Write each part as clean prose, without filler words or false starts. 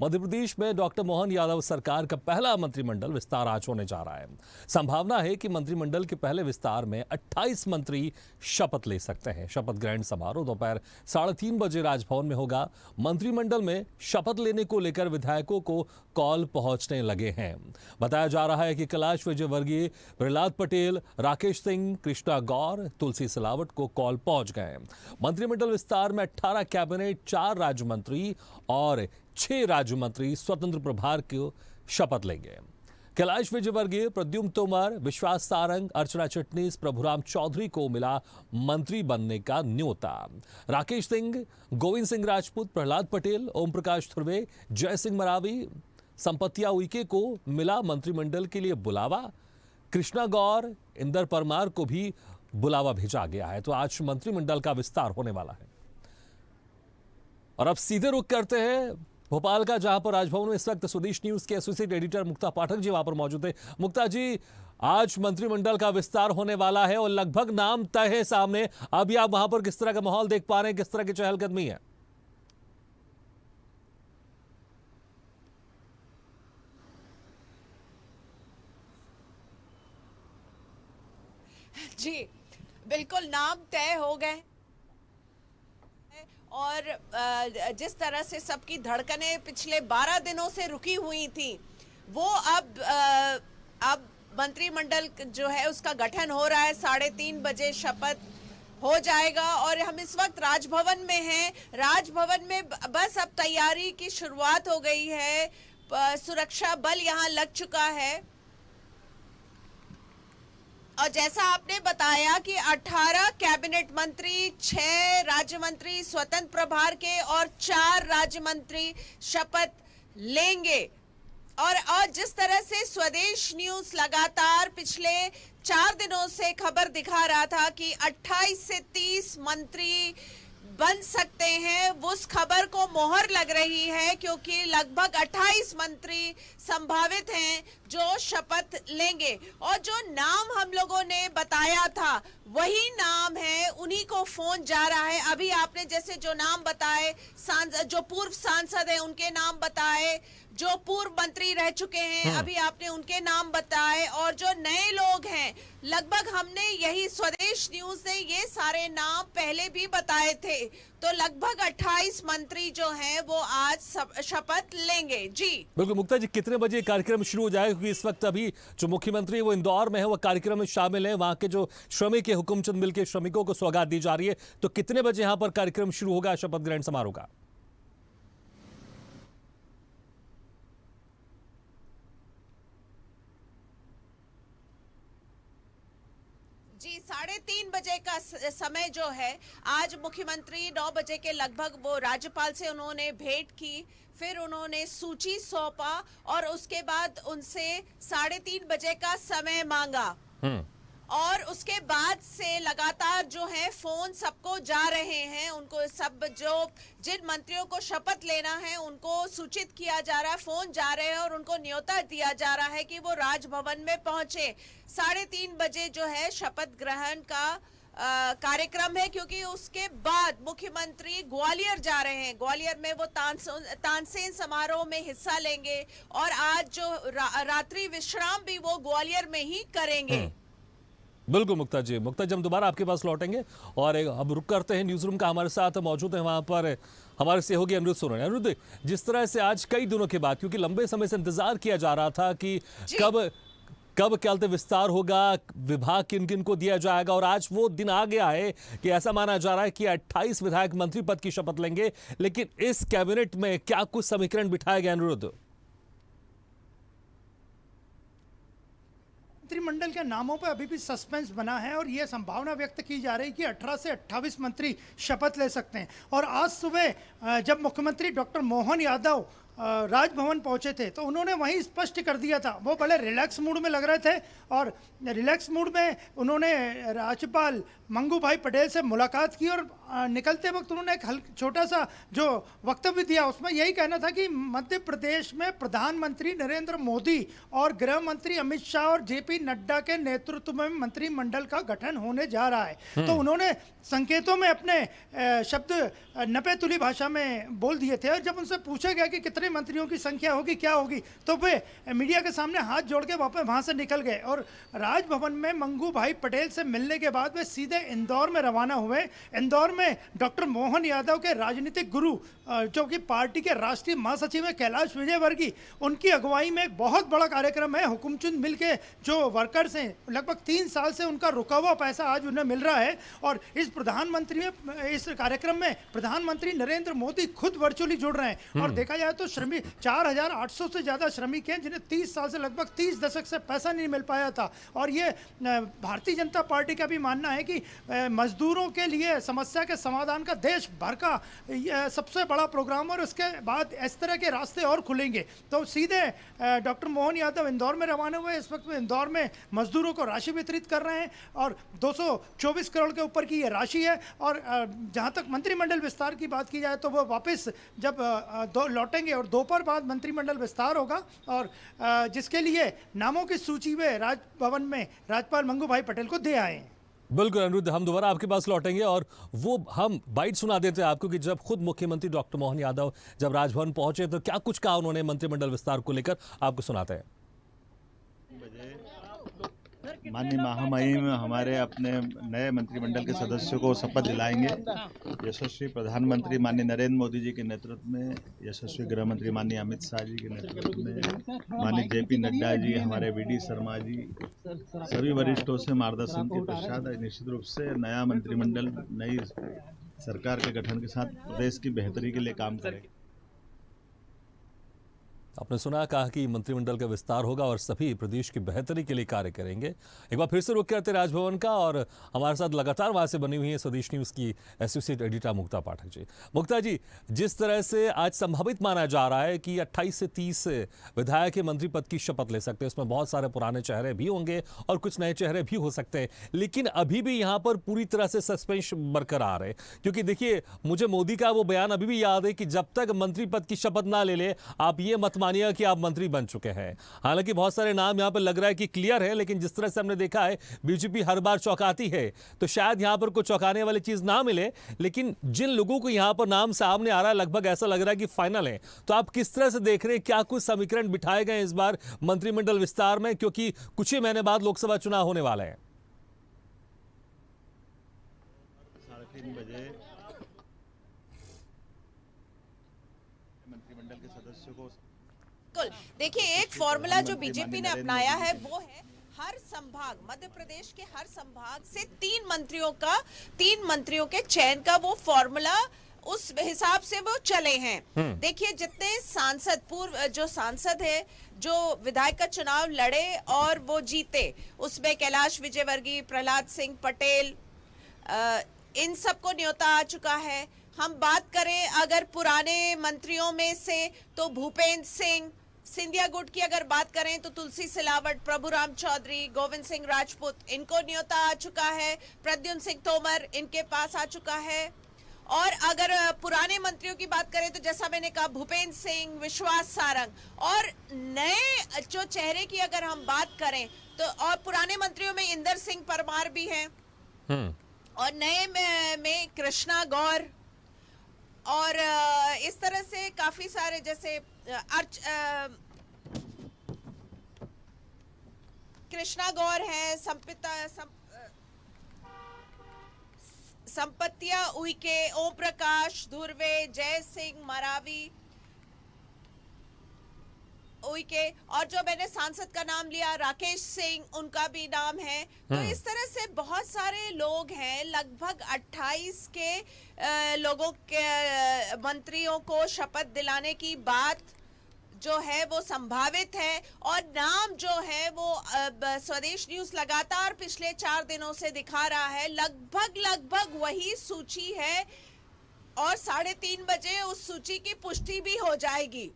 मध्य प्रदेश में डॉक्टर मोहन यादव सरकार का पहला मंत्रिमंडल विस्तार आज होने जा रहा है। संभावना है कि मंत्रिमंडल के पहले विस्तार में 28 मंत्री शपथ ले सकते हैं। शपथ ग्रहण समारोह दोपहर 3:30 बजे राजभवन में होगा। मंत्रिमंडल में शपथ लेने को लेकर विधायकों को कॉल पहुंचने लगे हैं। बताया जा रहा है कि कैलाश विजयवर्गीय, प्रहलाद पटेल, राकेश सिंह, कृष्णा गौर, तुलसी सिलावट को कॉल पहुंच गए। मंत्रिमंडल विस्तार में 18 कैबिनेट, 4 राज्य मंत्री और 6 राज्य मंत्री स्वतंत्र प्रभार की शपथ लेंगे। कैलाश विजयवर्गीय, प्रद्युम्न तोमर, विश्वास सारंग, अर्चना चिटनीस, प्रभुराम चौधरी को मिला मंत्री बनने का न्योता। राकेश सिंह, गोविंद सिंह राजपूत, प्रहलाद पटेल, ओम प्रकाश धुर्वे, जय सिंह मरावी, संपतिया उइके को मिला मंत्रिमंडल के लिए बुलावा। कृष्णा गौर, इंदर परमार को भी बुलावा भेजा गया है। तो आज मंत्रिमंडल का विस्तार होने वाला है। और अब सीधे रुख करते हैं भोपाल का, जहां पर राजभवन में इस वक्त स्वदेश न्यूज के एसोसिएट एडिटर मुक्ता पाठक जी वहां पर मौजूद है। मुक्ता जी, आज मंत्रिमंडल का विस्तार होने वाला है और लगभग नाम तय है सामने। अभी आप वहां पर किस तरह का माहौल देख पा रहे हैं, किस तरह की चहलकदमी है? जी बिल्कुल, नाम तय हो गए और जिस तरह से सबकी धड़कनें पिछले 12 दिनों से रुकी हुई थी, वो अब मंत्रिमंडल जो है उसका गठन हो रहा है। 3:30 बजे शपथ हो जाएगा और हम इस वक्त राजभवन में हैं। राजभवन में बस अब तैयारी की शुरुआत हो गई है। सुरक्षा बल यहाँ लग चुका है और जैसा आपने बताया कि 18 कैबिनेट मंत्री, 6 राज्य मंत्री स्वतंत्र प्रभार के और 4 राज्य मंत्री शपथ लेंगे। और जिस तरह से स्वदेश न्यूज लगातार पिछले 4 दिनों से खबर दिखा रहा था कि 28 से 30 मंत्री बन सकते हैं, उस खबर को मोहर लग रही है, क्योंकि लगभग 28 मंत्री संभावित हैं जो शपथ लेंगे। और जो नाम हम लोगों ने बताया था वही नाम है, उन्हीं को फोन जा रहा है। अभी आपने जैसे जो नाम बताए, जो पूर्व सांसद हैं उनके नाम बताए, जो पूर्व मंत्री रह चुके हैं अभी आपने उनके नाम बताए, और जो नए लोग हैं लगभग हमने यही स्वदेश न्यूज ने ये सारे नाम पहले भी बताए थे। तो लगभग 28 मंत्री जो हैं वो आज शपथ लेंगे। जी बिल्कुल मुक्ता जी, कितने बजे कार्यक्रम शुरू हो जाएगा? क्योंकि इस वक्त अभी जो मुख्यमंत्री वो इंदौर में है, वो कार्यक्रम में शामिल है। वहां के जो श्रमिक है, हुकुमचंद मिल के श्रमिकों को सौगात दी जा रही है। तो कितने बजे यहाँ पर कार्यक्रम शुरू होगा शपथ ग्रहण समारोह का? जी 3:30 बजे का समय जो है, आज मुख्यमंत्री 9 बजे के लगभग वो राज्यपाल से उन्होंने भेंट की, फिर उन्होंने सूची सौंपा और उसके बाद उनसे 3:30 बजे का समय मांगा। और उसके बाद से लगातार जो है फोन सबको जा रहे हैं, उनको सब जिन मंत्रियों को शपथ लेना है उनको सूचित किया जा रहा है, फोन जा रहे हैं और उनको न्योता दिया जा रहा है कि वो राजभवन में पहुंचे। 3:30 बजे जो है शपथ ग्रहण का कार्यक्रम है, क्योंकि उसके बाद मुख्यमंत्री ग्वालियर जा रहे हैं। ग्वालियर में वो तानसेन समारोह में हिस्सा लेंगे और आज जो रात्रि विश्राम भी वो ग्वालियर में ही करेंगे। बिल्कुल मुक्ता जी, मुक्ता जी हम दोबारा आपके पास लौटेंगे और अब रुक करते हैं। न्यूज रूम का हमारे साथ मौजूद है वहां पर हमारे सहयोगी अनिरुद्ध सोरेन। अनिरुद्ध, जिस तरह से आज कई दिनों के बाद, क्योंकि लंबे समय से इंतजार किया जा रहा था कि कब क्या विस्तार होगा, विभाग किन किन को दिया जाएगा, और आज वो दिन आ गया है कि ऐसा माना जा रहा है कि 28 विधायक मंत्री पद की शपथ लेंगे। लेकिन इस कैबिनेट में क्या कुछ समीकरण बिठाया गया अनिरुद्ध? मंत्रिमंडल के नामों पर अभी भी सस्पेंस बना है और यह संभावना व्यक्त की जा रही है कि 18 से 28 मंत्री शपथ ले सकते हैं। और आज सुबह जब मुख्यमंत्री डॉक्टर मोहन यादव राजभवन पहुंचे थे तो उन्होंने वहीं स्पष्ट कर दिया था, वो बड़े रिलैक्स मूड में लग रहे थे और रिलैक्स मूड में उन्होंने राज्यपाल मंगू भाई पटेल से मुलाकात की और निकलते वक्त उन्होंने एक छोटा सा जो वक्तव्य दिया, उसमें यही कहना था कि मध्य प्रदेश में प्रधानमंत्री नरेंद्र मोदी और गृह मंत्री अमित शाह और जेपी नड्डा के नेतृत्व में मंत्रिमंडल का गठन होने जा रहा है। तो उन्होंने संकेतों में अपने शब्द नपे तुली भाषा में बोल दिए थे और जब उनसे पूछा गया कि कितने कितने मंत्रियों की संख्या होगी, क्या होगी, तो वे मीडिया के सामने हाथ जोड़ के वापस वहाँ से निकल गए और राजभवन में मंगू भाई पटेल से मिलने के बाद वे सीधे इंदौर में रवाना हुए। इंदौर में डॉक्टर मोहन यादव के राजनीतिक गुरु जो कि पार्टी के राष्ट्रीय महासचिव हैं कैलाश विजयवर्गीय, उनकी अगुवाई में एक बहुत बड़ा कार्यक्रम है। हुकुमचंद मिल के जो वर्कर्स हैं, लगभग 3 साल से उनका रुका हुआ पैसा आज उन्हें मिल रहा है और इस कार्यक्रम में प्रधानमंत्री नरेंद्र मोदी खुद वर्चुअली जुड़ रहे हैं। और देखा जाए तो श्रमिक 4800 से ज़्यादा श्रमिक हैं जिन्हें 30 साल से लगभग 30 दशक से पैसा नहीं मिल पाया था। और ये भारतीय जनता पार्टी का भी मानना है कि मजदूरों के लिए समस्या के समाधान का देश भर का सबसे बड़ा प्रोग्राम और उसके बाद इस तरह के रास्ते और खुलेंगे। तो सीधे डॉक्टर मोहन यादव इंदौर में रवाना हुए। इस वक्त इंदौर में मजदूरों को राशि वितरित कर रहे हैं और 224 करोड़ के ऊपर की ये राशि है। और जहां तक मंत्रिमंडल विस्तार की बात की जाए तो वो वापस जब लौटेंगे और दोपहर बाद मंत्रिमंडल विस्तार होगा और जिसके लिए नामों की सूची वे राजभवन में राज्यपाल मंगू भाई पटेल को दे आए हैं। बिल्कुल अनिरुद्ध, हम दोबारा आपके पास लौटेंगे और वो हम बाइट सुना देते हैं आपको कि जब खुद मुख्यमंत्री डॉक्टर मोहन यादव जब राजभवन पहुंचे तो क्या कुछ कहा उन्होंने मंत्रिमंडल विस्तार को लेकर, आपको सुनाते हैं। माननीय महामहिम हमारे अपने नए मंत्रिमंडल के सदस्यों को शपथ दिलाएंगे। यशस्वी प्रधानमंत्री माननीय नरेंद्र मोदी जी के नेतृत्व में, यशस्वी गृह मंत्री माननीय अमित शाह जी के नेतृत्व में, माननीय जेपी नड्डा जी, हमारे वीडी शर्मा जी, सभी वरिष्ठों से मार्गदर्शन के पश्चात निश्चित रूप से नया मंत्रिमंडल नई सरकार के गठन के साथ प्रदेश की बेहतरी के लिए काम करेगा। आपने सुना, कहा कि मंत्रिमंडल का विस्तार होगा और सभी प्रदेश की बेहतरी के लिए कार्य करेंगे। एक बार फिर से रुक करते राजभवन का और हमारे साथ लगातार वहां से बनी हुई है स्वदेश न्यूज़ की एसोसिएट एडिटर मुक्ता पाठक जी। मुक्ता जी, जिस तरह से आज संभावित माना जा रहा है कि 28 से 30 विधायक मंत्री पद की शपथ ले सकते हैं, उसमें बहुत सारे पुराने चेहरे भी होंगे और कुछ नए चेहरे भी हो सकते हैं, लेकिन अभी भी यहाँ पर पूरी तरह से सस्पेंस बरकरार है। क्योंकि देखिए, मुझे मोदी का वो बयान अभी भी याद है कि जब तक मंत्री पद की शपथ ना ले ले आप ये मत मानिएगा कि आप मंत्री बन चुके हैं। हालांकि बहुत सारे नाम यहां पर लग रहा है कि क्लियर है, लेकिन जिस तरह से हमने देखा है बीजेपी हर बार चौंकाती है, तो शायद यहां पर कुछ चौंकाने वाली चीज ना मिले। लेकिन जिन लोगों को यहां पर नाम सामने आ रहा है, लगभग ऐसा लग रहा है कि फाइनल है। तो आप किस तरह से देख रहे हैं, क्या कुछ समीकरण बिठाए गए इस बार मंत्रिमंडल विस्तार में, क्योंकि कुछ ही महीने बाद लोकसभा चुनाव होने वाले हैं? 3:30 बजे मंत्रिमंडल के सदस्यों को देखिए, एक फॉर्मूला जो बीजेपी ने अपनाया है वो है हर संभाग, मध्य प्रदेश के हर संभाग से 3 मंत्रियों के चयन का वो फॉर्मूला, उस हिसाब से वो चले हैं। देखिए, जितने सांसद, पूर्व जो सांसद है जो विधायक का चुनाव लड़े और वो जीते, उसमें कैलाश विजयवर्गीय, प्रहलाद सिंह पटेल, इन सबको न्योता आ चुका है। हम बात करें अगर पुराने मंत्रियों में से तो भूपेंद्र सिंह, सिंधिया गुट की अगर बात करें तो तुलसी सिलावट, प्रभुराम चौधरी, गोविंद सिंह राजपूत, इनको न्योता आ चुका है। प्रद्युम्न सिंह तोमर इनके पास आ चुका है। और अगर पुराने मंत्रियों की बात करें तो जैसा मैंने कहा, भूपेंद्र सिंह, विश्वास सारंग, और नए जो चेहरे की अगर हम बात करें तो और पुराने मंत्रियों में इंदर सिंह परमार भी हैं और नए में कृष्णा गौर, और इस तरह से काफी सारे, जैसे कृष्णा गौर है, संपत्तिया उइके, ओम प्रकाश धुर्वे, जय सिंह मरावी उइके, और जो मैंने सांसद का नाम लिया राकेश सिंह, उनका भी नाम है। तो इस तरह से बहुत सारे लोग हैं, लगभग 28 के लोगों के मंत्रियों को शपथ दिलाने की बात जो है वो संभावित है। और नाम जो है वो स्वदेश न्यूज लगातार पिछले 4 दिनों से दिखा रहा है, लगभग वही सूची है और 3:30 बजे उस सूची की पुष्टि भी हो जाएगी।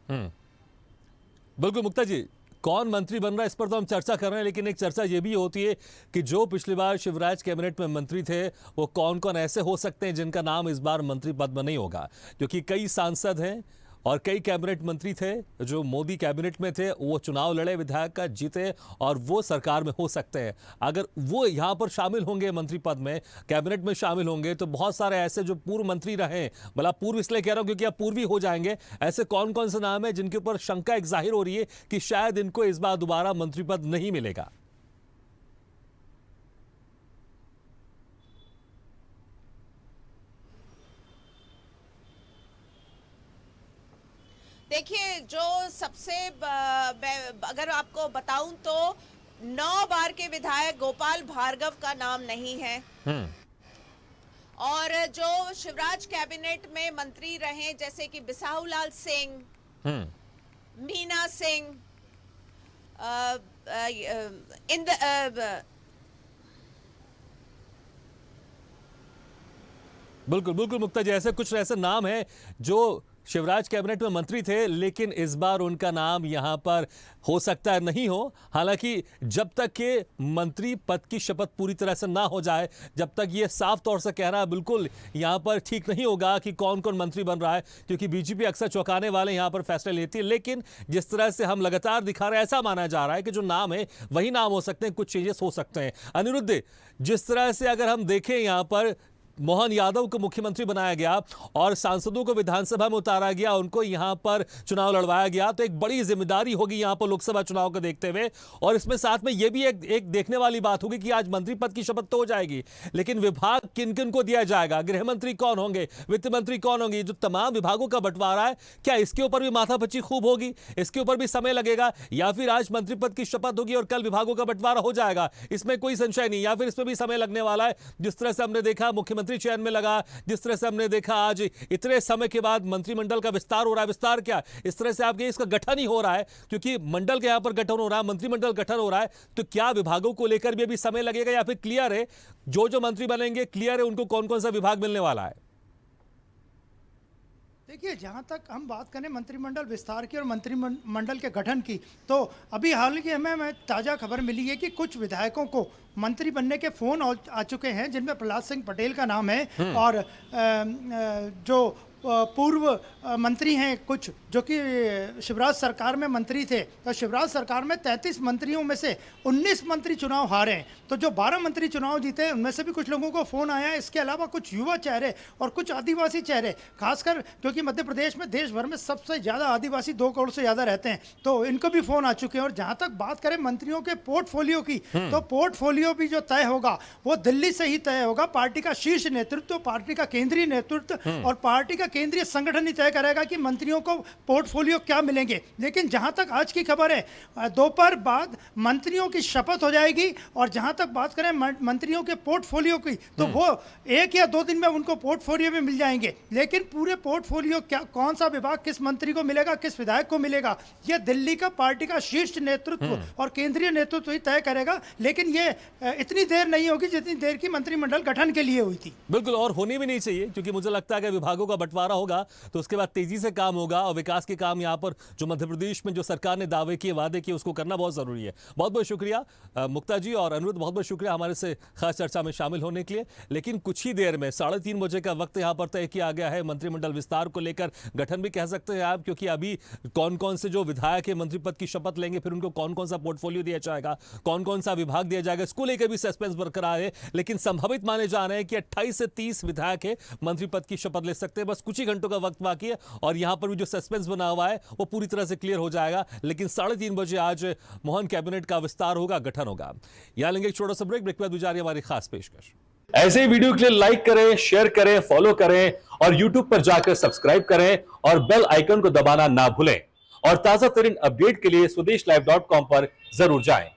बिल्कुल मुक्ता जी, कौन मंत्री बन रहा है इस पर तो हम चर्चा कर रहे हैं, लेकिन एक चर्चा ये भी होती है कि जो पिछली बार शिवराज कैबिनेट में मंत्री थे वो कौन कौन ऐसे हो सकते हैं जिनका नाम इस बार मंत्री पद में नहीं होगा, क्योंकि कई सांसद हैं और कई कैबिनेट मंत्री थे जो मोदी कैबिनेट में थे, वो चुनाव लड़े, विधायक का जीते और वो सरकार में हो सकते हैं। अगर वो यहाँ पर शामिल होंगे, मंत्री पद में, कैबिनेट में शामिल होंगे, तो बहुत सारे ऐसे जो पूर्व मंत्री रहे, भला पूर्व इसलिए कह रहा हूं क्योंकि अब पूर्वी हो जाएंगे, ऐसे कौन कौन से नाम है जिनके ऊपर शंका एक जाहिर हो रही है कि शायद इनको इस बार दोबारा मंत्री पद नहीं मिलेगा? देखिए, जो सबसे अगर आपको बताऊं तो 9 बार के विधायक गोपाल भार्गव का नाम नहीं है। और जो शिवराज कैबिनेट में मंत्री रहे जैसे कि बिसाहुलाल सिंह, मीना सिंह, बिल्कुल बिल्कुल मुक्ता जी, ऐसे कुछ ऐसे नाम हैं जो शिवराज कैबिनेट में मंत्री थे, लेकिन इस बार उनका नाम यहां पर हो सकता है नहीं हो। हालांकि जब तक के मंत्री पद की शपथ पूरी तरह से ना हो जाए, जब तक ये साफ तौर से कहना बिल्कुल यहां पर ठीक नहीं होगा कि कौन कौन मंत्री बन रहा है, क्योंकि बीजेपी अक्सर चौंकाने वाले यहां पर फैसले लेती है। लेकिन जिस तरह से हम लगातार दिखा रहे हैं, ऐसा माना जा रहा है कि जो नाम है वही नाम हो सकते हैं, कुछ चेंजेस हो सकते हैं। अनिरुद्ध, जिस तरह से अगर हम देखें यहां पर मोहन यादव को मुख्यमंत्री बनाया गया और सांसदों को विधानसभा में उतारा गया, उनको यहां पर चुनाव लड़वाया गया, तो एक बड़ी जिम्मेदारी होगी यहां पर लोकसभा चुनाव को देखते हुए। और इसमें साथ में यह भी एक देखने वाली बात होगी कि आज मंत्री पद की शपथ तो हो जाएगी, लेकिन विभाग किन किन को दिया जाएगा, गृह मंत्री कौन होंगे, वित्त मंत्री कौन होंगे, जो तमाम विभागों का बंटवारा है, क्या इसके ऊपर भी माथापच्ची खूब होगी, इसके ऊपर भी समय लगेगा, या फिर आज मंत्री पद की शपथ होगी और कल विभागों का बंटवारा हो जाएगा, इसमें कोई संशय नहीं, या फिर इसमें भी समय लगने वाला है। जिस तरह से हमने देखा मुख्यमंत्री चयन में लगा, जिस तरह से हमने देखा आज इतने समय के बाद मंत्रिमंडल का विस्तार हो रहा है। विस्तार क्या, इस तरह से आपके इसका गठन ही हो रहा है, क्योंकि मंडल के यहां पर गठन हो रहा है, मंत्रिमंडल गठन हो रहा है, तो क्या विभागों को लेकर भी अभी समय लगेगा, या फिर क्लियर है जो जो मंत्री बनेंगे, क्लियर है उनको कौन कौन सा विभाग मिलने वाला है? देखिए, जहाँ तक हम बात करें मंत्रिमंडल विस्तार की और मंत्रिमंडल के गठन की, तो अभी हाल ही हमें ताज़ा खबर मिली है कि कुछ विधायकों को मंत्री बनने के फ़ोन आ चुके हैं, जिनमें प्रहलाद सिंह पटेल का नाम है और जो पूर्व मंत्री हैं कुछ जो कि शिवराज सरकार में मंत्री थे, तो शिवराज सरकार में 33 मंत्रियों में से 19 मंत्री चुनाव हारे हैं, तो जो 12 मंत्री चुनाव जीते उनमें से भी कुछ लोगों को फ़ोन आया है। इसके अलावा कुछ युवा चेहरे और कुछ आदिवासी चेहरे, खासकर क्योंकि मध्य प्रदेश में देश भर में सबसे ज़्यादा आदिवासी 2 करोड़ से ज़्यादा रहते हैं, तो इनको भी फ़ोन आ चुके हैं। और जहाँ तक बात करें मंत्रियों के पोर्टफोलियो की, तो पोर्टफोलियो भी जो तय होगा वो दिल्ली से ही तय होगा। पार्टी का शीर्ष नेतृत्व, पार्टी का केंद्रीय नेतृत्व और पार्टी का केंद्रीय संगठन ही तय करेगा कि मंत्रियों को पोर्टफोलियो क्या मिलेंगे। लेकिन जहां तक आज की खबर है, दोपहर बाद मंत्रियों की शपथ हो जाएगी, और जहां तक बात करें मंत्रियों के पोर्टफोलियो की, तो वो 1 या 2 दिन में उनको पोर्टफोलियो भी मिल जाएंगे। लेकिन पूरे पोर्टफोलियो क्या, कौन सा विभाग किस मंत्री को मिलेगा, किस विधायक को मिलेगा, यह दिल्ली का पार्टी का शीर्ष नेतृत्व और केंद्रीय नेतृत्व ही तय करेगा। लेकिन ये इतनी देर नहीं होगी जितनी देर की मंत्रिमंडल गठन के लिए हुई थी। बिल्कुल, और होनी भी नहीं चाहिए, क्योंकि मुझे लगता है कि विभागों का बंटवारा होगा तो उसके बाद तेजी से काम होगा, और विकास के काम यहां पर जो मध्य प्रदेश में जो सरकार ने दावे किए, वादे किए, उसको करना बहुत जरूरी है। बहुत बहुत शुक्रिया मुक्ता जी और अनिरुद्ध, बहुत बहुत शुक्रिया हमारे से खास चर्चा में शामिल होने के लिए। लेकिन कुछ ही देर में 3:30 बजे का वक्त यहां पर तय किया गया है मंत्रिमंडल विस्तार को लेकर, गठन भी कह सकते हैं आप, क्योंकि अभी कौन कौन से जो विधायक है मंत्री पद की शपथ लेंगे, फिर उनको कौन कौन सा पोर्टफोलियो दिया जाएगा, कौन कौन सा विभाग दिया जाएगा, इसको लेकर भी सस्पेंस बरकरार है। लेकिन संभावित माने जा रहे हैं कि 28 से 30 विधायक है मंत्री पद की शपथ ले सकते हैं। बस कुछ ही घंटों का वक्त बाकी है और यहां पर भी जो सस्पेंस बना हुआ है वो पूरी तरह से क्लियर हो जाएगा। लेकिन 3:30 बजे आज मोहन कैबिनेट का विस्तार होगा, गठन होगा। यहां लेंगे एक छोटा सा ब्रेक के बाद गुजारिए हमारी खास पेशकश। ऐसे ही वीडियो के लिए लाइक करें, शेयर करें, फॉलो करें और YouTube पर जाकर सब्सक्राइब करें और बेल आइकन को दबाना ना भूलें। और ताजा तरीन अपडेट के लिए swedeshlive.com पर जरूर जाएं।